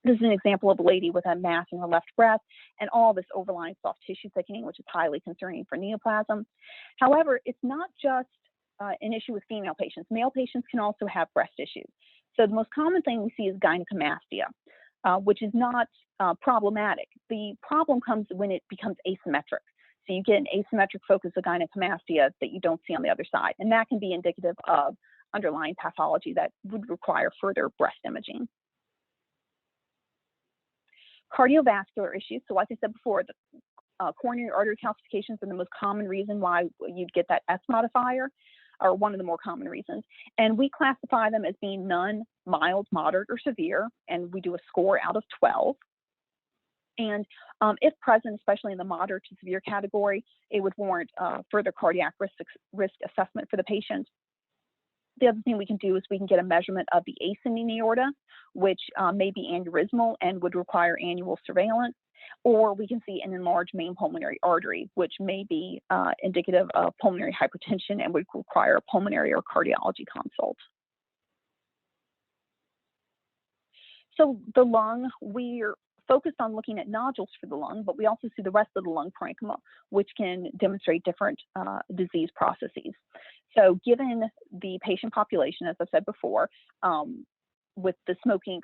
This is an example of a lady with a mass in her left breast and all this overlying soft tissue thickening, which is highly concerning for neoplasm. However, it's not just an issue with female patients. Male patients can also have breast issues. So the most common thing we see is gynecomastia, which is not problematic. The problem comes when it becomes asymmetric. So you get an asymmetric focus of gynecomastia that you don't see on the other side. And that can be indicative of underlying pathology that would require further breast imaging. Cardiovascular issues. So like I said before, the coronary artery calcifications are the most common reason why you'd get that S modifier. are one of the more common reasons. And we classify them as being none, mild, moderate, or severe, and we do a score out of 12. And if present, especially in the moderate to severe category, it would warrant further cardiac risk assessment for the patient. The other thing we can do is we can get a measurement of the ascending aorta, which may be aneurysmal and would require annual surveillance, or we can see an enlarged main pulmonary artery, which may be indicative of pulmonary hypertension and would require a pulmonary or cardiology consult. So the lung, we're focused on looking at nodules for the lung, but we also see the rest of the lung parenchyma, which can demonstrate different disease processes. So given the patient population, as I said before, with the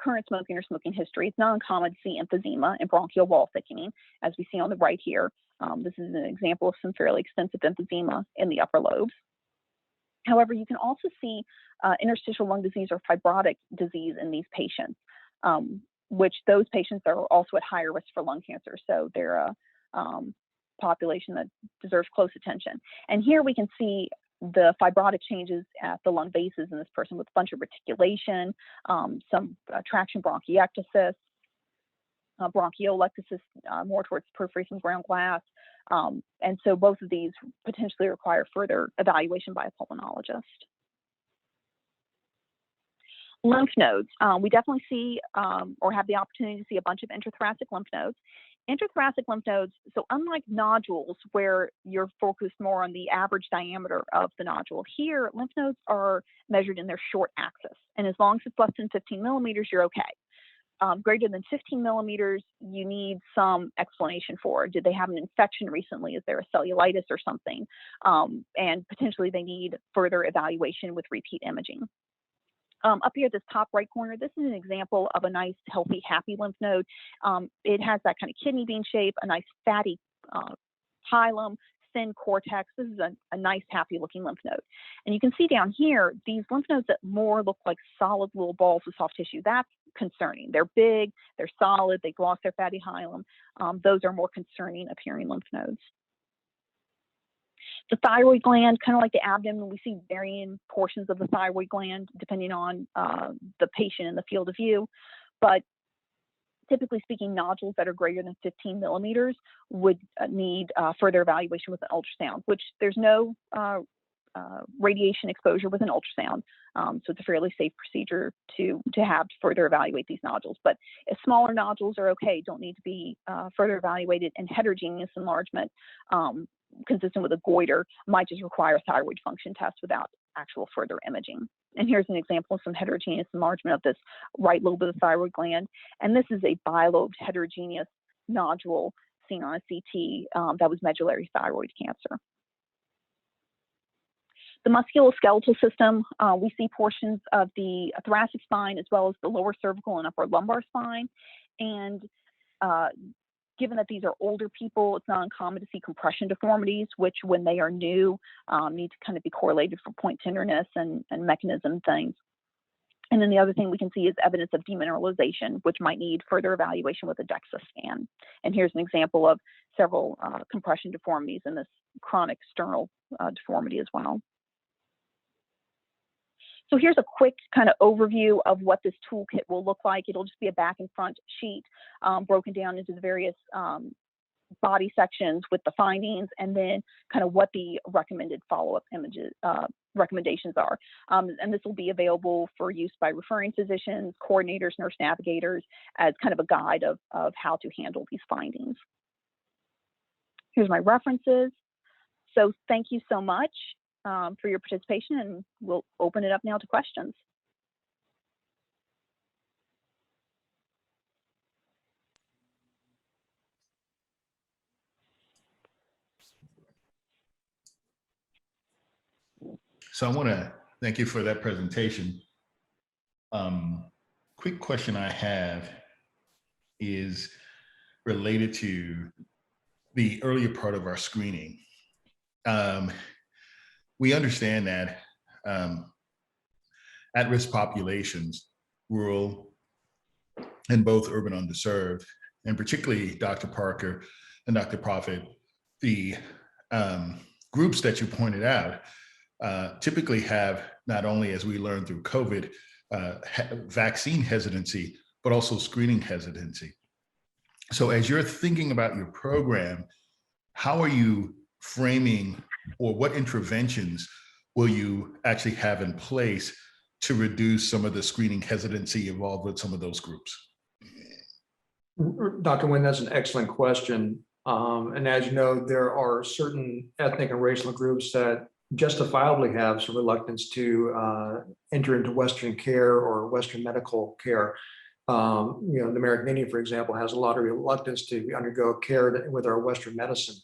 current smoking or smoking history, it's not uncommon to see emphysema and bronchial wall thickening, as we see on the right here. This is an example of some fairly extensive emphysema in the upper lobes. However, you can also see interstitial lung disease or fibrotic disease in these patients, which those patients are also at higher risk for lung cancer. So they're a population that deserves close attention. And here we can see the fibrotic changes at the lung bases in this person with a bunch of reticulation, some traction bronchiectasis, bronchiolectasis more towards periphery from ground glass. And so both of these potentially require further evaluation by a pulmonologist. Lymph nodes. We definitely see or have the opportunity to see a bunch of intrathoracic lymph nodes. Intrathoracic lymph nodes, so unlike nodules where you're focused more on the average diameter of the nodule, here lymph nodes are measured in their short axis. And as long as it's less than 15 millimeters, you're okay. Greater than 15 millimeters, you need some explanation for. Did they have an infection recently? Is there a cellulitis or something? And potentially they need further evaluation with repeat imaging. Up here at this top right corner, this is an example of a nice, healthy, happy lymph node. It has that kind of kidney bean shape, a nice fatty hilum, thin cortex. This is a nice, happy looking lymph node. And you can see down here, these lymph nodes that more look like solid little balls of soft tissue. That's concerning. They're big, they're solid, they gloss their fatty hilum. Those are more concerning appearing lymph nodes. The thyroid gland, kind of like the abdomen, we see varying portions of the thyroid gland depending on the patient and the field of view. But typically speaking, nodules that are greater than 15 millimeters would need further evaluation with an ultrasound, which there's no radiation exposure with an ultrasound. So it's a fairly safe procedure to have to further evaluate these nodules. But if smaller nodules are okay, don't need to be further evaluated, and heterogeneous enlargement consistent with a goiter might just require a thyroid function test without actual further imaging. And here's an example of some heterogeneous enlargement of this right lobe of the thyroid gland. And this is a bilobed heterogeneous nodule seen on a CT that was medullary thyroid cancer. The musculoskeletal system, we see portions of the thoracic spine as well as the lower cervical and upper lumbar spine. And given that these are older people, it's not uncommon to see compression deformities, which when they are new, need to kind of be correlated for point tenderness and mechanism things. And then the other thing we can see is evidence of demineralization, which might need further evaluation with a DEXA scan. And here's an example of several compression deformities in this chronic sternal deformity as well. So here's a quick kind of overview of what this toolkit will look like. It'll just be a back and front sheet broken down into the various body sections with the findings, and then kind of what the recommended follow-up images recommendations are. And this will be available for use by referring physicians, coordinators, nurse navigators as kind of a guide of how to handle these findings. Here's my references. So thank you so much for your participation, and we'll open it up now to questions. So I want to thank you for that presentation. Quick question I have is related to the earlier part of our screening. We understand that at-risk populations, rural and both urban underserved, and particularly Dr. Parker and Dr. Prophet, the groups that you pointed out typically have not only, as we learned through COVID, vaccine hesitancy, but also screening hesitancy. So as you're thinking about your program, how are you framing, or what interventions will you actually have in place to reduce some of the screening hesitancy involved with some of those groups? Dr. Nguyen, that's an excellent question. And as you know, there are certain ethnic and racial groups that justifiably have some reluctance to enter into Western care or Western medical care. The American Indian, for example, has a lot of reluctance to undergo care with our Western medicine.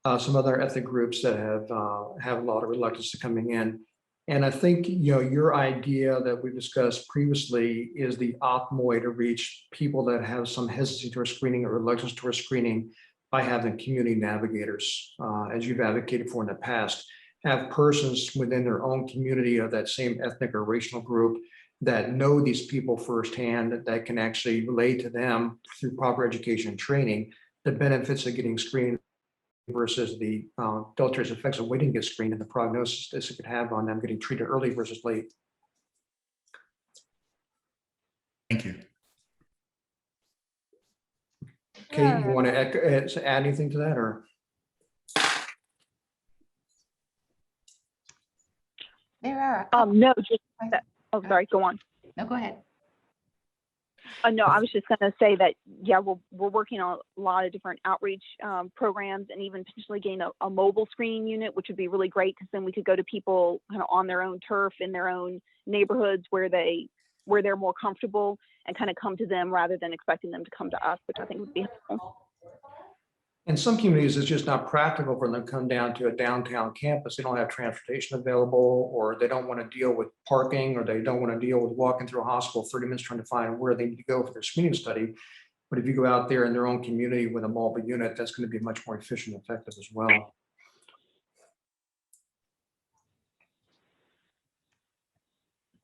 Some other ethnic groups that have a lot of reluctance to coming in. And I think, your idea that we discussed previously is the optimal way to reach people that have some hesitancy towards screening or reluctance towards screening by having community navigators, as you've advocated for in the past, have persons within their own community of that same ethnic or racial group that know these people firsthand, that can actually relate to them through proper education and training, the benefits of getting screened versus the deleterious effects of waiting to get screened and the prognosis this it could have on them getting treated early versus late. Thank you. Kate, you want to add anything to that, or? There are no, just that. Oh, sorry, go on. No, go ahead. No, I was just going to say that, yeah, we're working on a lot of different outreach programs, and even potentially getting a mobile screening unit, which would be really great, because then we could go to people kind of on their own turf in their own neighborhoods where they're more comfortable, and kind of come to them rather than expecting them to come to us, which I think would be helpful. In some communities, it's just not practical for them to come down to a downtown campus. They don't have transportation available, or they don't want to deal with parking, or they don't want to deal with walking through a hospital 30 minutes trying to find where they need to go for their screening study. But if you go out there in their own community with a mobile unit, that's going to be much more efficient and effective as well.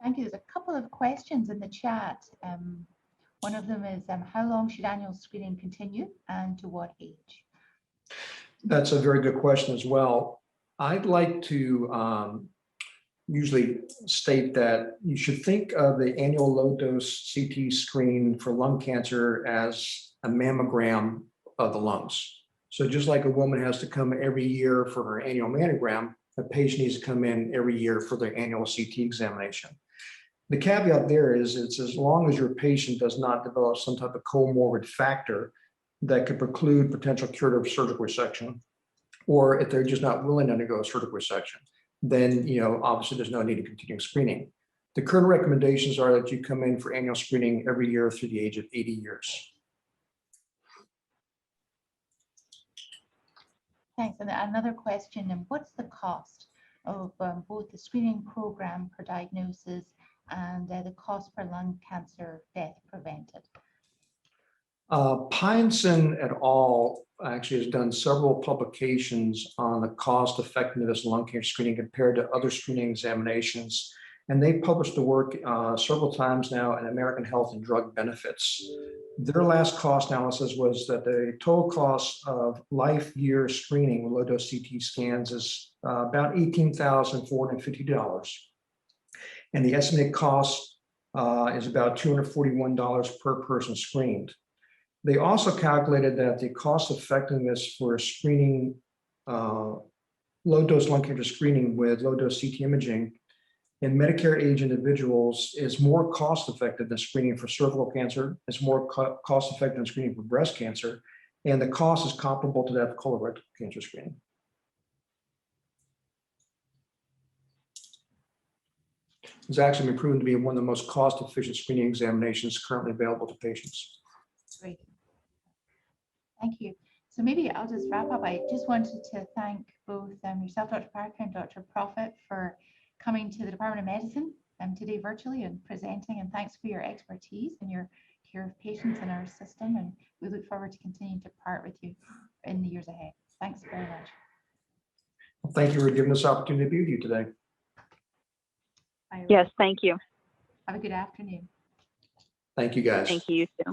Thank you. There's a couple of questions in the chat. One of them is, how long should annual screening continue, and to what age? That's a very good question as well. I'd like to usually state that you should think of the annual low-dose CT screen for lung cancer as a mammogram of the lungs. So just like a woman has to come every year for her annual mammogram, a patient needs to come in every year for their annual CT examination. The caveat there is, it's as long as your patient does not develop some type of comorbid factor that could preclude potential curative surgical resection, or if they're just not willing to undergo a surgical resection, then obviously there's no need to continue screening. The current recommendations are that you come in for annual screening every year through the age of 80 years. Thanks. And another question, what's the cost of both the screening program per diagnosis and the cost per lung cancer death prevented? Pineson et al. Actually has done several publications on the cost effectiveness of lung cancer screening compared to other screening examinations. And they published the work several times now in American Health and Drug Benefits. Their last cost analysis was that the total cost of life year screening with low-dose CT scans is about $18,450. And the estimated cost is about $241 per person screened. They also calculated that the cost effectiveness for screening low-dose lung cancer screening with low-dose CT imaging in Medicare age individuals is more cost effective than screening for cervical cancer. It's more cost effective than screening for breast cancer. And the cost is comparable to that of colorectal cancer screening. It's actually been proven to be one of the most cost-efficient screening examinations currently available to patients. Great. Thank you. So maybe I'll just wrap up. I just wanted to thank both yourself, Dr. Parker, and Dr. Prophet, for coming to the Department of Medicine today virtually and presenting, and thanks for your expertise and your care of patients in our system. And we look forward to continuing to part with you in the years ahead. Thanks very much. Well, thank you for giving us the opportunity to be with you today. Yes, thank you. Have a good afternoon. Thank you, guys. Thank you, you too.